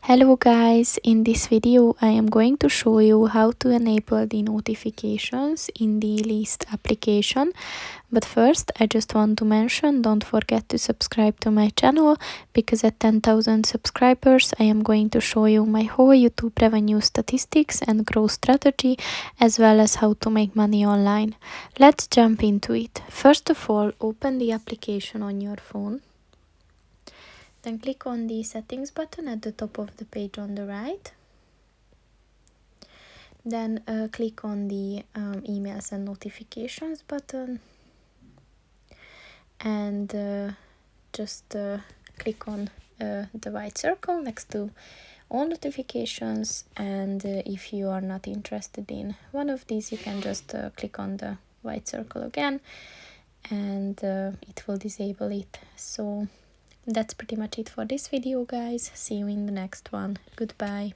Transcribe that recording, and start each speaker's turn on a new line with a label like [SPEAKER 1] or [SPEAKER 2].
[SPEAKER 1] Hello guys, in this video I am going to show you how to enable the notifications in the Lyst application. But first I just want to mention, don't forget to subscribe to my channel, because at 10,000 subscribers I am going to show you my whole YouTube revenue statistics and growth strategy, as well as how to make money online. Let's jump into it. First of all, open the application on your phone. Then click on the settings button at the top of the page on the right. Then click on the emails and notifications button. And just click on the white circle next to all notifications. And if you are not interested in one of these, you can just click on the white circle again, and it will disable it. So that's pretty much it for this video, guys. See you in the next one. Goodbye.